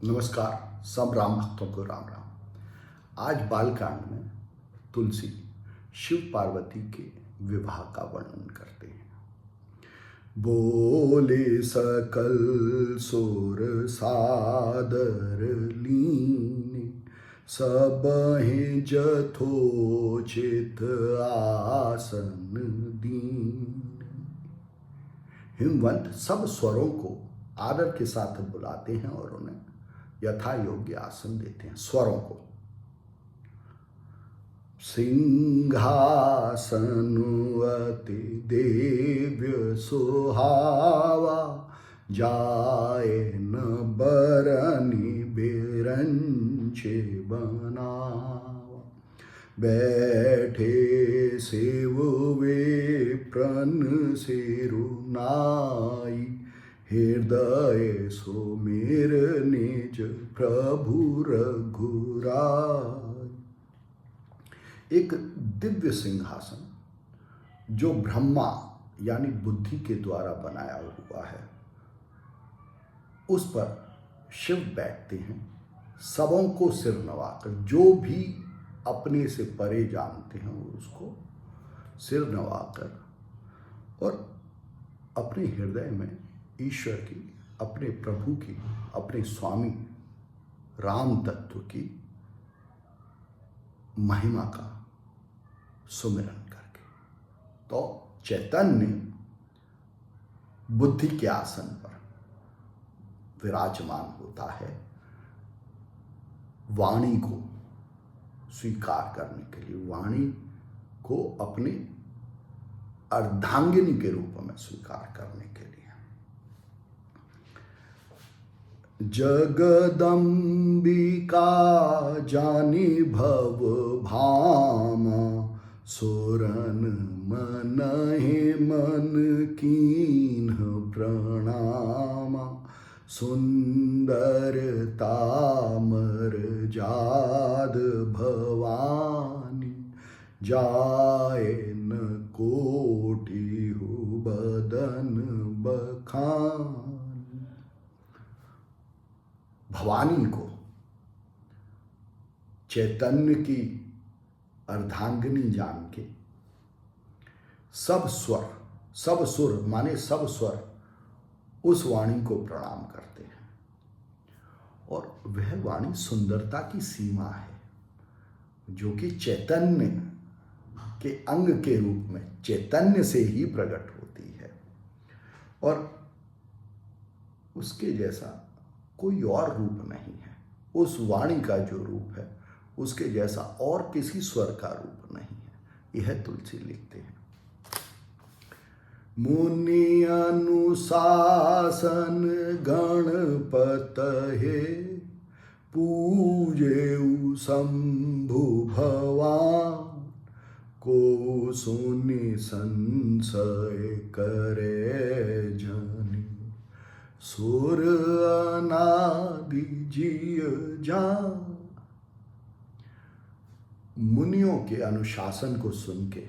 नमस्कार सब राम भक्तों को राम राम। आज बालकांड में तुलसी शिव पार्वती के विवाह का वर्णन करते हैं। बोले सकल सुर सादर लीने, सबहि जथोचित आसन दीन। हिमवंत सब स्वरों को आदर के साथ बुलाते हैं और उन्हें यथा योग्य आसन देते हैं। स्वरों को सिंहासन अति दिव्य सुहावा, जाए न बरनी बिरंचे बनावा। बैठे शिव विप्रन सिरुनाई, हृदय सुमिर निज प्रभु रघुराई। एक दिव्य सिंहासन जो ब्रह्मा यानी बुद्धि के द्वारा बनाया हुआ है, उस पर शिव बैठते हैं, सबों को सिर नवाकर। जो भी अपने से परे जानते हैं वो उसको सिर नवाकर और अपने हृदय में ईश्वर की, अपने प्रभु की, अपने स्वामी राम तत्व की महिमा का सुमिरन करके। तो चैतन्य बुद्धि के आसन पर विराजमान होता है, वाणी को स्वीकार करने के लिए, वाणी को अपने अर्धांगिनी के रूप में स्वीकार करने के लिए। जगदम्बिका जानी भव भामा, सुरन मनहि मन कीन्ह प्रणामा। सुंदरता मर्याद भवानी, जाए न कोटि बदन बखान। भवानी को चैतन्य की अर्धांगिनी जान के सब सुर माने सब स्वर उस वाणी को प्रणाम करते हैं। और वह वाणी सुंदरता की सीमा है, जो कि चैतन्य के अंग के रूप में चैतन्य से ही प्रकट होती है, और उसके जैसा कोई और रूप नहीं है। उस वाणी का जो रूप है उसके जैसा और किसी स्वर का रूप नहीं है। यह तुलसी लिखते हैं। मुनि अनुशासन गणपत हे, पूजे शंभु भवान। को सुनि संशय करे जनि, सुर अनादि जिय जान। मुनियों के अनुशासन को सुन के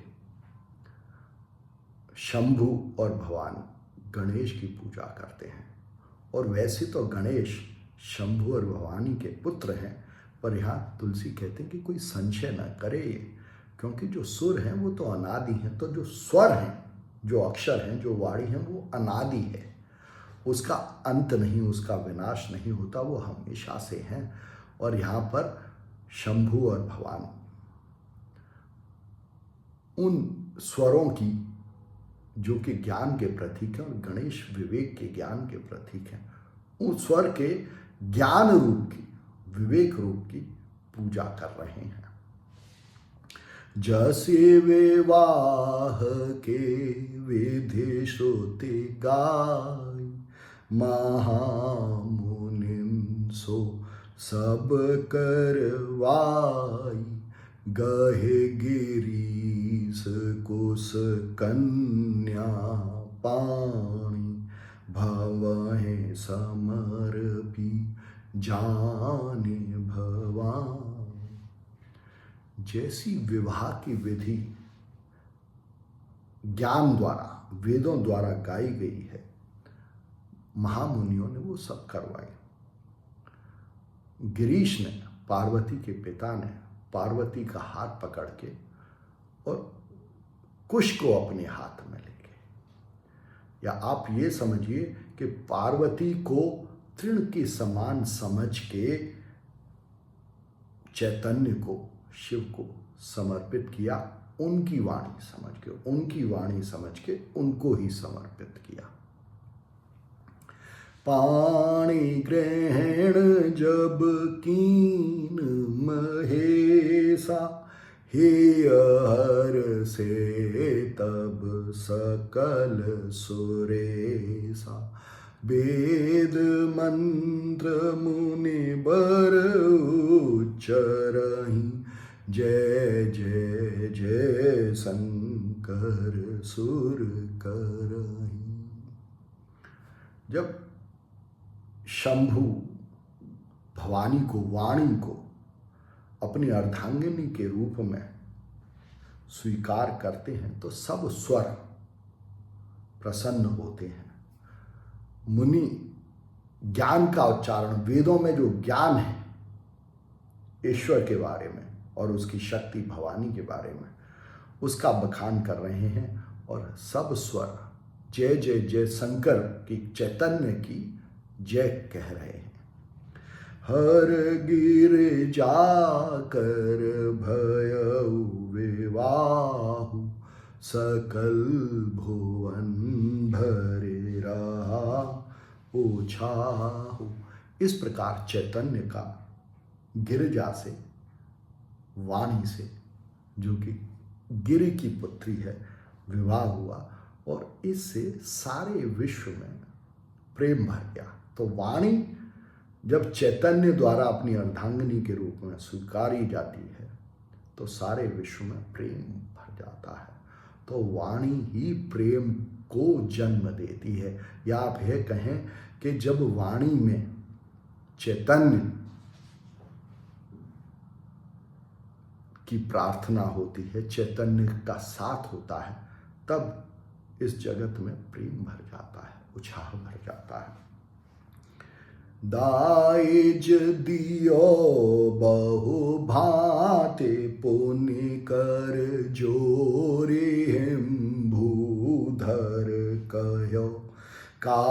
शंभु और भवानी गणेश की पूजा करते हैं। और वैसे तो गणेश शंभु और भवानी के पुत्र हैं, पर यहाँ तुलसी कहते हैं कि कोई संशय न करे ये, क्योंकि जो सुर हैं वो तो अनादि हैं। तो जो स्वर हैं, जो अक्षर हैं, जो वाणी हैं, वो अनादि है, उसका अंत नहीं, उसका विनाश नहीं होता, वो हमेशा से हैं। और यहाँ पर शंभु और भवानी उन स्वरों की जो कि ज्ञान के प्रतीक हैं, और गणेश विवेक के ज्ञान के प्रतीक हैं, उन स्वर के ज्ञान रूप की, विवेक रूप की पूजा कर रहे हैं। जैसे विवाह के विधि श्रुति गाय, महामुनिन सो सब करवाई। गहे गिरीश कुश कन्या पाणी, भवहि समर्पी जाने भवान। जैसी विवाह की विधि ज्ञान द्वारा, वेदों द्वारा गाई गई है, महामुनियों ने वो सब करवाई। गिरीश ने, पार्वती के पिता ने पार्वती का हाथ पकड़ के और कुश को अपने हाथ में ले गए। या आप ये समझिए कि पार्वती को तृण के समान समझ के चैतन्य को, शिव को समर्पित किया, उनकी वाणी समझ के उनको ही समर्पित किया। पाणि ग्रहण जब कीन महेशा, हे हर से तब सकल सुरेशा। वेद मंत्र मुनि बर उच्चरहि, जय जय जय शंकर सुर करहि। जब शंभु भवानी को, वाणी को अपनी अर्धांगिनी के रूप में स्वीकार करते हैं तो सब स्वर प्रसन्न होते हैं। मुनि ज्ञान का उच्चारण, वेदों में जो ज्ञान है ईश्वर के बारे में और उसकी शक्ति भवानी के बारे में, उसका बखान कर रहे हैं। और सब स्वर जय जय जय शंकर की, चैतन्य की जय कह रहे हैं। हर गिर जाकर भयउ विवाहु, सकल भुवन भरे रहा ओछाहु। इस प्रकार चैतन्य का गिरिजा से, वाणी से, जो कि गिरि की पुत्री है, विवाह हुआ और इससे सारे विश्व में प्रेम भर गया। तो वाणी जब चैतन्य द्वारा अपनी अर्धांगिनी के रूप में स्वीकारी जाती है तो सारे विश्व में प्रेम भर जाता है। तो वाणी ही प्रेम को जन्म देती है। या आप यह कहें कि जब वाणी में चैतन्य की प्रार्थना होती है, चैतन्य का साथ होता है, तब इस जगत में प्रेम भर जाता है, उत्साह भर जाता है। दाइज दियो बहु भांति, पुनि कर जोरे हिम भूधर कहो। का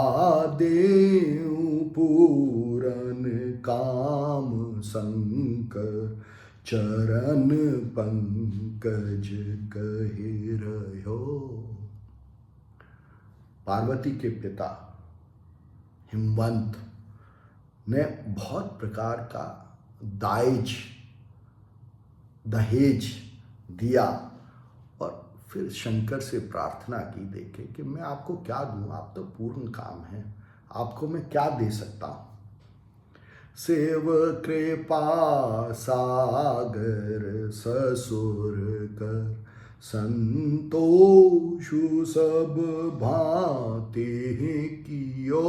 देऊ पूरन काम शंकर, चरण पंकज कहि रहो। पार्वती के पिता हिमवंत ने बहुत प्रकार का दहेज दिया और फिर शंकर से प्रार्थना की, देखे कि मैं आपको क्या दूं, आप तो पूर्ण काम हैं, आपको मैं क्या दे सकता हूं। सेव कृपा सागर ससुर कर, संतोषु सब भांति कियो।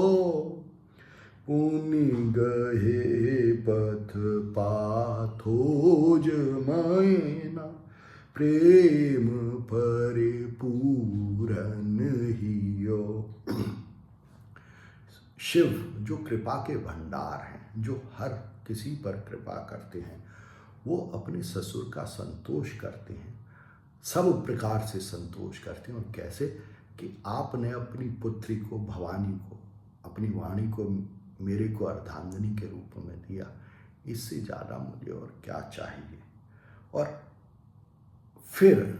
पुनि गहे पथ पाथोज मैना, प्रेम परिपूरन हियो। शिव जो कृपा के भंडार हैं, जो हर किसी पर कृपा करते हैं, वो अपने ससुर का संतोष करते हैं, सब प्रकार से संतोष करते हैं। और कैसे कि आपने अपनी पुत्री को, भवानी को, अपनी वाणी को, मेरे को अर्धांगिनी के रूप में दिया, इससे ज़्यादा मुझे और क्या चाहिए। और फिर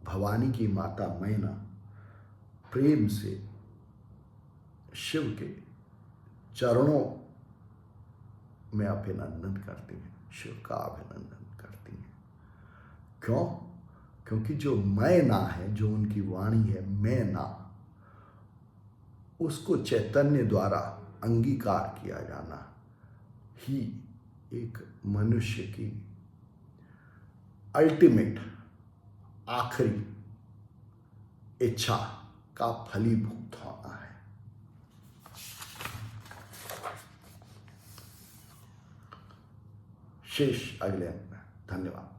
भवानी की माता मैना प्रेम से शिव के चरणों में अभिनंदन करती हैं, शिव का अभिनंदन करती हैं। क्यों? क्योंकि जो मैना है, जो उनकी वाणी है, मैना, उसको चैतन्य द्वारा अंगीकार किया जाना ही एक मनुष्य की अल्टीमेट, आखिरी इच्छा का फलीभूत होना है। शेष अगले में। धन्यवाद।